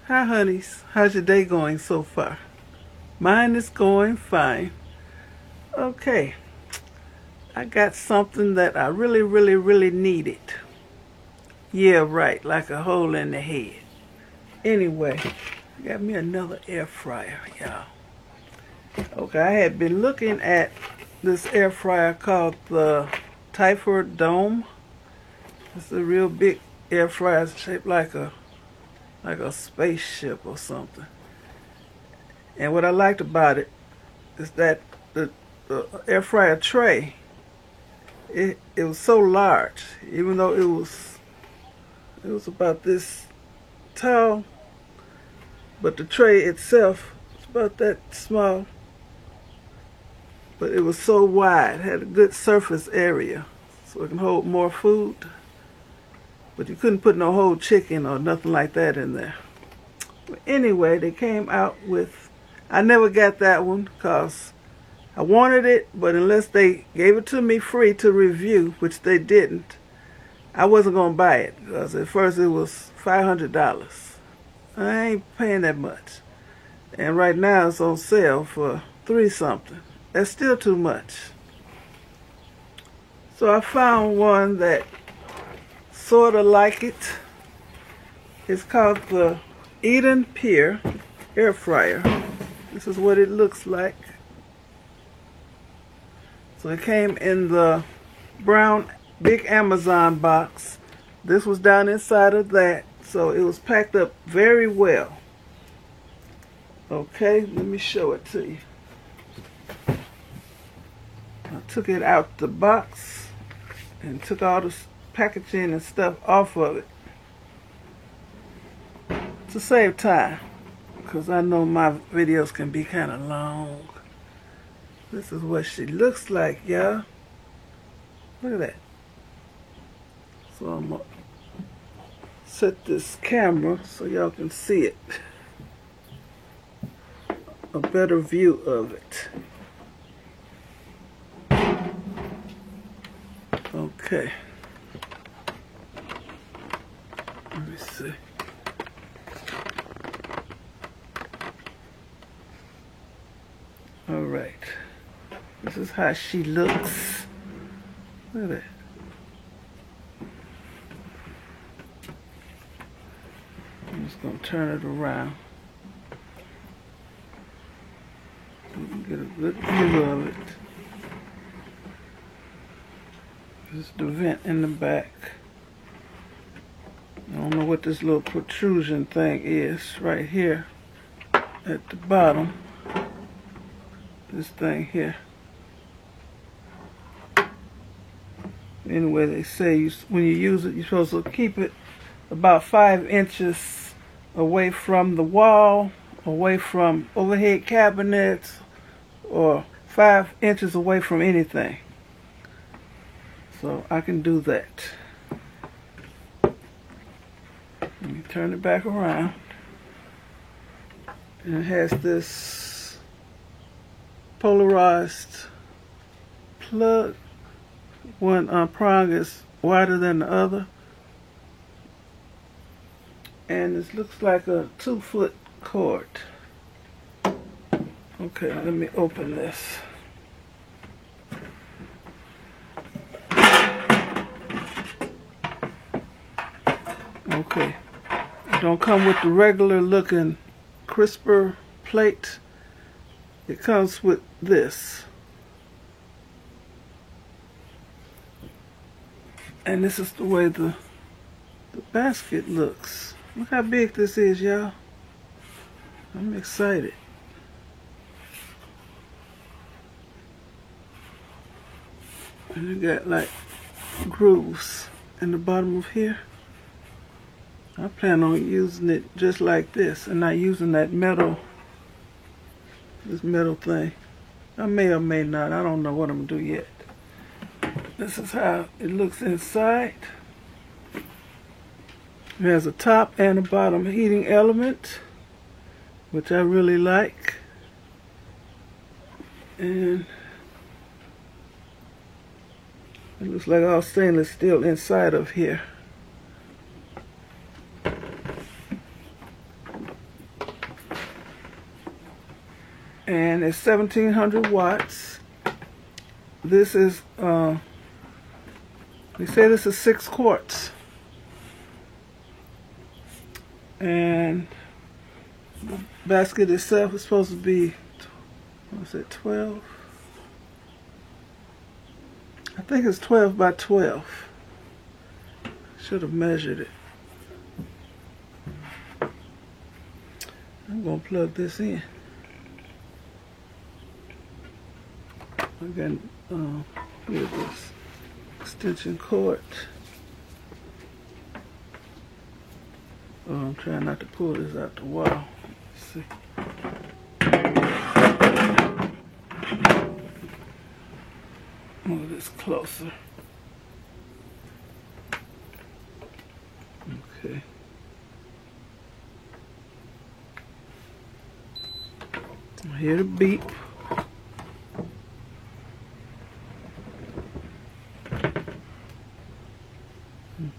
Hi, honeys. How's your day going so far? Mine is going fine. Okay, I got something that I really needed. Yeah, right, like a hole in the head. Anyway, I got me another air fryer, y'all. Okay, I had been looking at this air fryer called the Typhor Dome. It's a real big air fryer. It's shaped like a spaceship or something. And what I liked about it is that the air fryer tray, it was so large, even though it was about this tall, but the tray itself was about that small. But it was so wide, had a good surface area, so it can hold more food. But you couldn't put no whole chicken or nothing like that in there. But anyway, they came out with, I never got that one because I wanted it, but unless they gave it to me free to review, which they didn't, I wasn't going to buy it because at first it was $500. I ain't paying that much. And right now it's on sale for $3 something. That's still too much. So I found one that sort of like it. It's called the Eden Pier air fryer. This is what it looks like. So it came in the brown big Amazon box. This was down inside of that, so it was packed up very well. Okay, let me show it to you. I took it out the box and took all the packaging and stuff off of it to save time, because I know my videos can be kind of long. This is what she looks like, y'all. Look at that. So I'm going to set this camera so y'all can see it. A better view of it. Okay. Let me see. All right. This is how she looks. Look at that. I'm just going to turn it around. So you can get a good view of it. This is the vent in the back. I don't know what this little protrusion thing is right here at the bottom. This thing here. Anyway, they say when you use it, you're supposed to keep it about 5 inches away from the wall, away from overhead cabinets, or 5 inches away from anything. So I can do that. Let me turn it back around. And it has this polarized plug. One prong is wider than the other. And this looks like a 2-foot cord. Okay, let me open this. Okay, it don't come with the regular looking crisper plate. It comes with this. And this is the way the basket looks. Look how big this is, y'all. I'm excited. And you got like grooves in the bottom of here. I plan on using it just like this and not using that this metal thing. I may or may not. I don't know what I'm gonna do yet. This is how it looks inside. It has a top and a bottom heating element, which I really like. And it looks like all stainless steel inside of here. at 1700 watts. This is, they say this is 6 quarts. And the basket itself is supposed to be, what's it, 12? I think it's 12 by 12. Should have measured it. I'm going to plug this in. Again, here's this extension cord. Oh, I'm trying not to pull this out the wall. Let's see. Move this closer. Okay. I hear the beep.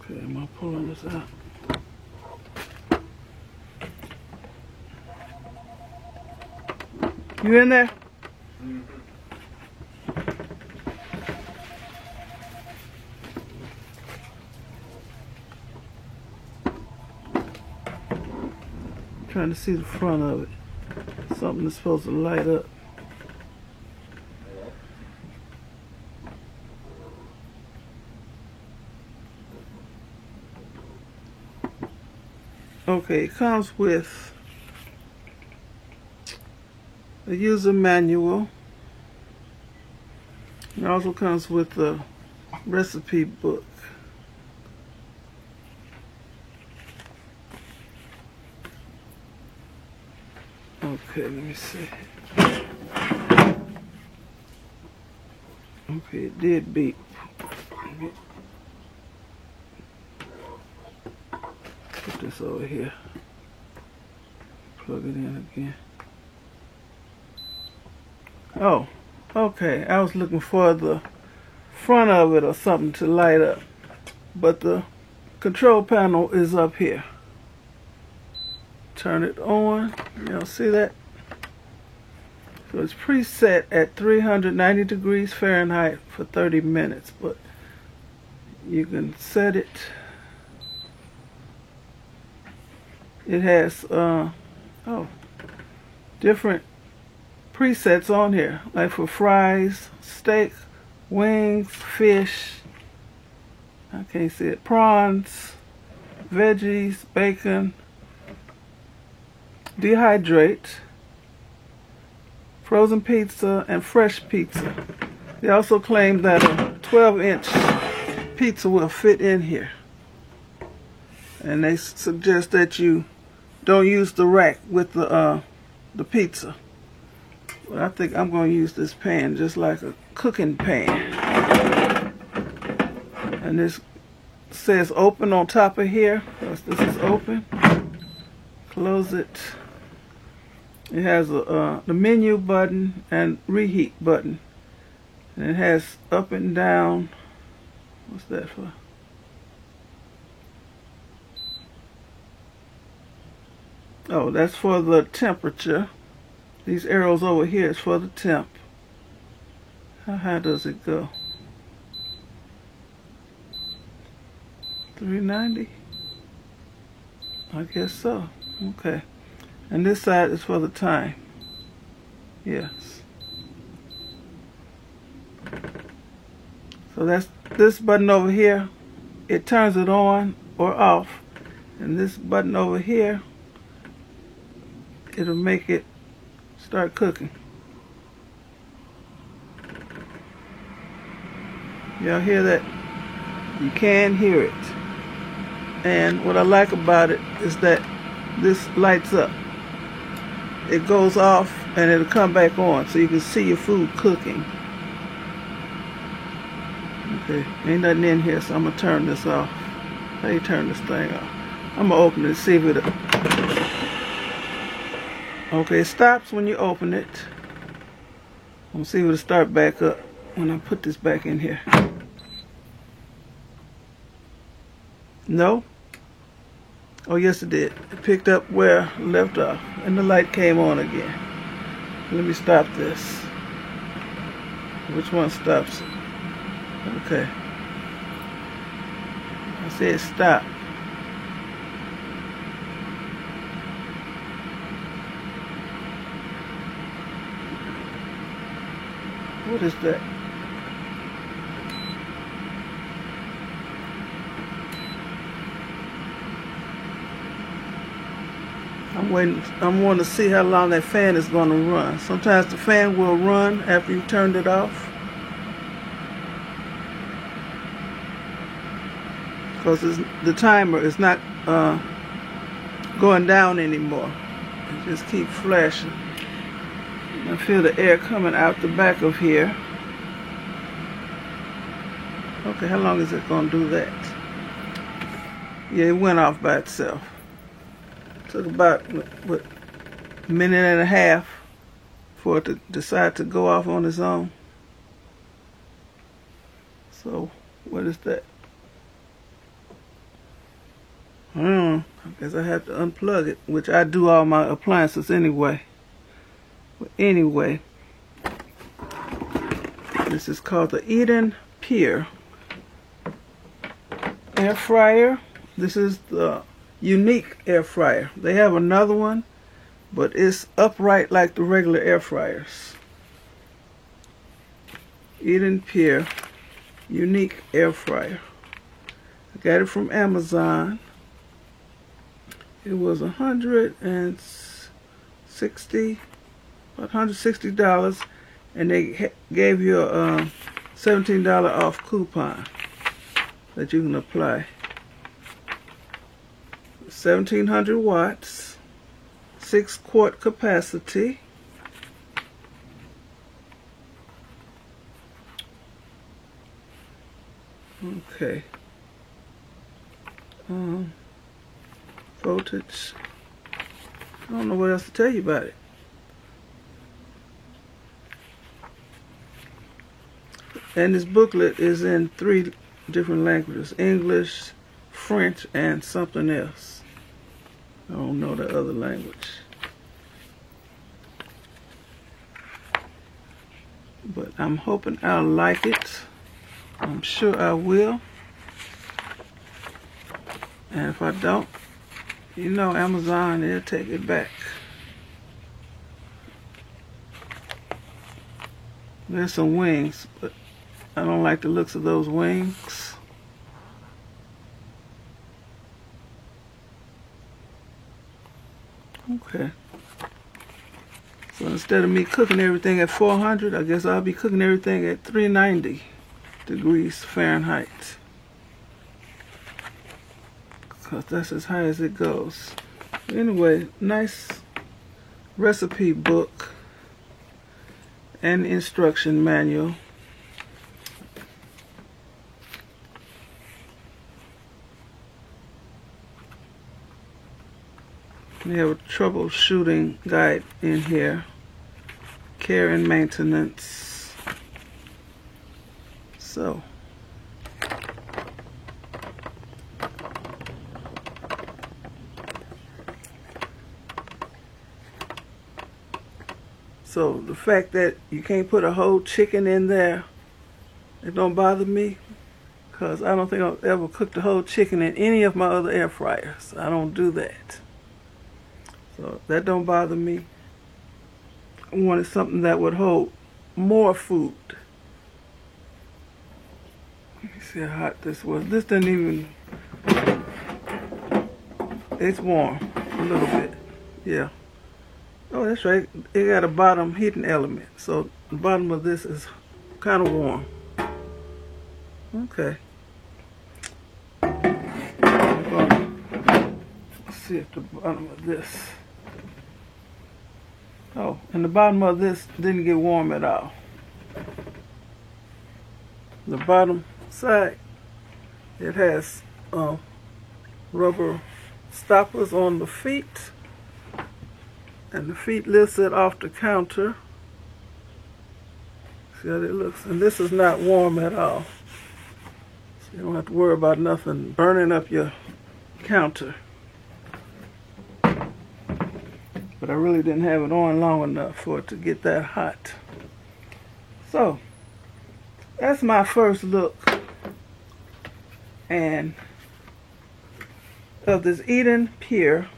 Okay, am I pulling this out? You in there? Mm-hmm. Trying to see the front of it. Something that's supposed to light up. Okay, it comes with a user manual. It also comes with a recipe book. Okay, let me see. Okay, it did beep. Put this over here. Plug it in again. Oh, okay. I was looking for the front of it or something to light up. But the control panel is up here. Turn it on. Y'all see that? So it's preset at 390 degrees Fahrenheit for 30 minutes, but you can set it. It has different presets on here, like for fries, steak, wings, fish, I can't see it, prawns, veggies, bacon, dehydrate, frozen pizza, and fresh pizza. They also claim that a 12-inch pizza will fit in here. And they suggest that you don't use the rack with the pizza. But I think I'm going to use this pan just like a cooking pan. And this says open on top of here. This is open. Close it. It has the menu button and reheat button. And it has up and down. What's that for? Oh, that's for the temperature. These arrows over here is for the temp. How high does it go? 390? I guess so. Okay. And this side is for the time. Yes. So that's this button over here. It turns it on or off. And this button over here, it'll make it start cooking. Y'all hear that? You can hear it. And what I like about it is that this lights up. It goes off and it'll come back on so you can see your food cooking. Okay, ain't nothing in here, so I'm gonna turn this off. How you turn this thing off? I'm gonna open it and see if it'll. Okay, it stops when you open it. I'm gonna see if it'll start back up when I put this back in here. No? Oh yes it did. It picked up where it left off and the light came on again. Let me stop this. Which one stops it? Okay. I said stop. What is that? I'm waiting. I'm wanting to see how long that fan is going to run. Sometimes the fan will run after you've turned it off, because the timer is not going down anymore. It just keeps flashing. I feel the air coming out the back of here. Okay, how long is it going to do that? Yeah, it went off by itself. Took about, what, a minute and a half for it to decide to go off on its own. So, what is that? I guess I have to unplug it, which I do all my appliances anyway. But anyway, this is called the Eden Pure air fryer. This is the unique air fryer. They have another one, but it's upright like the regular air fryers. Eden Pure unique air fryer. I got it from Amazon. It was $160, and they gave you a $17 off coupon that you can apply. 1700 watts, 6-quart capacity. Okay. Voltage. I don't know what else to tell you about it. And this booklet is in 3 different languages: English, French, and something else. I don't know the other language. But I'm hoping I'll like it. I'm sure I will. And if I don't, you know, Amazon, they'll take it back. There's some wings, but I don't like the looks of those wings. Okay. So instead of me cooking everything at 400, I guess I'll be cooking everything at 390 degrees Fahrenheit. Because that's as high as it goes. Anyway, nice recipe book and instruction manual. We have a troubleshooting guide in here. Care and maintenance. So, the fact that you can't put a whole chicken in there, it don't bother me, because I don't think I've ever cooked a whole chicken in any of my other air fryers. I don't do that. So that don't bother me. I wanted something that would hold more food. Let me see how hot this was. This doesn't even, it's warm a little bit. Yeah. Oh, that's right. It got a bottom heating element. So the bottom of this is kind of warm. Okay. Let's see if the bottom of this. Oh, and the bottom of this didn't get warm at all. The bottom side, it has rubber stoppers on the feet, and the feet lifts it off the counter. See how it looks? And this is not warm at all. So you don't have to worry about nothing burning up your counter. But but I really didn't have it on long enough for it to get that hot. So that's my first look and of this Eden Pure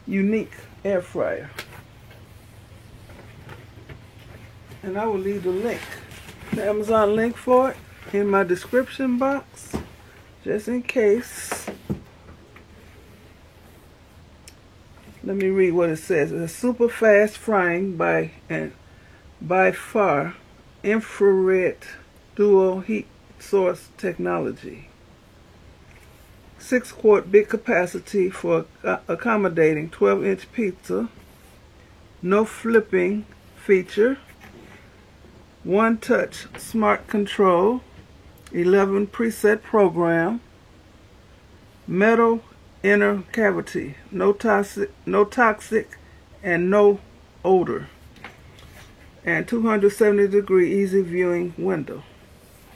Unique air fryer. And I will leave the link, the Amazon link for it, in my description box, just in case. Let me read what it says. It's a super fast frying by far infrared dual heat source technology. 6-quart big capacity for accommodating 12-inch pizza. No flipping feature. One-touch smart control. 11 preset program. Metal inner cavity. No toxic and no odor. And 270-degree easy viewing window.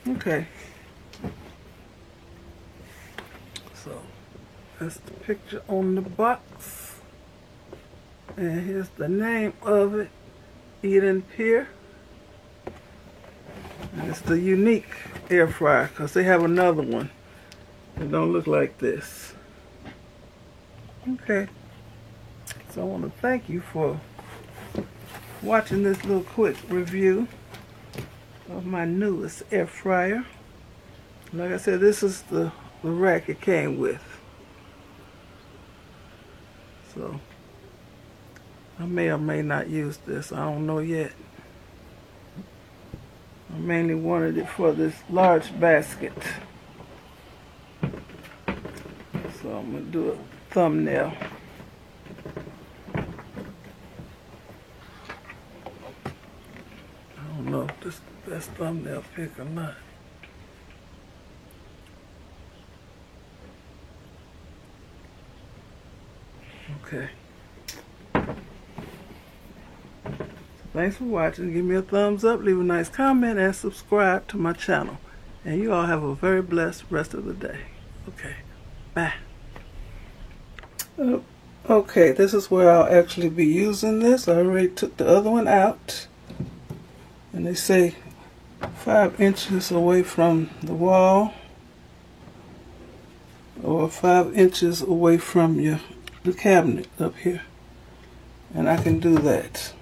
Okay. So that's the picture on the box. And here's the name of it. Eden Pure. And it's the unique air fryer because they have another one. It don't look like this. Okay. So I want to thank you for watching this little quick review of my newest air fryer. Like I said, this is the rack it came with. So I may or may not use this. I don't know yet. I mainly wanted it for this large basket. So I'm going to do a thumbnail. I don't know if this is the best thumbnail pick or not. Okay. Thanks for watching. Give me a thumbs up, leave a nice comment, and subscribe to my channel. And you all have a very blessed rest of the day. Okay. Bye. Okay, this is where I'll actually be using this. I already took the other one out. And they say 5 inches away from the wall. Or 5 inches away from the cabinet up here. And I can do that.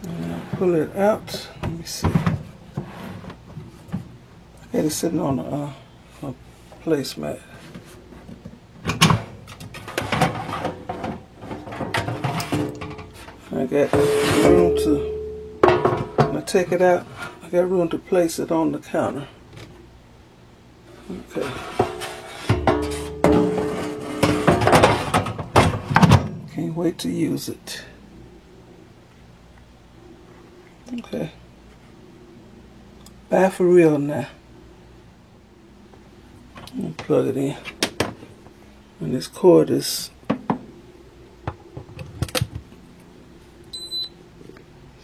And I'll pull it out. Let me see. I got it sitting on a placemat. I got room to, when I take it out, I got room to place it on the counter. Okay. Can't wait to use it. Okay. Bye for real now. I'm gonna plug it in. And this cord is,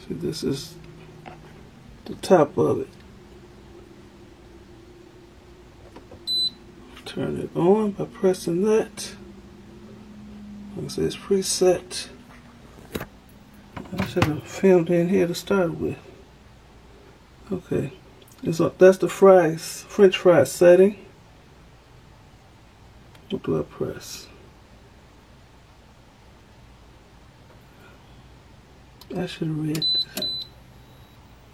see, this is the top of it. Turn it on by pressing that. Like I say, it's preset. I should have filmed in here to start with. Okay, that's the French fries setting. What do I press? I should have read that.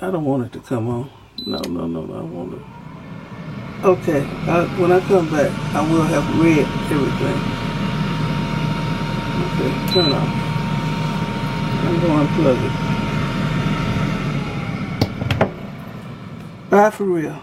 I don't want it to come on. No, I want it. Okay, when I come back, I will have read everything. Okay, turn off. I'm going to unplug it. Bye for real.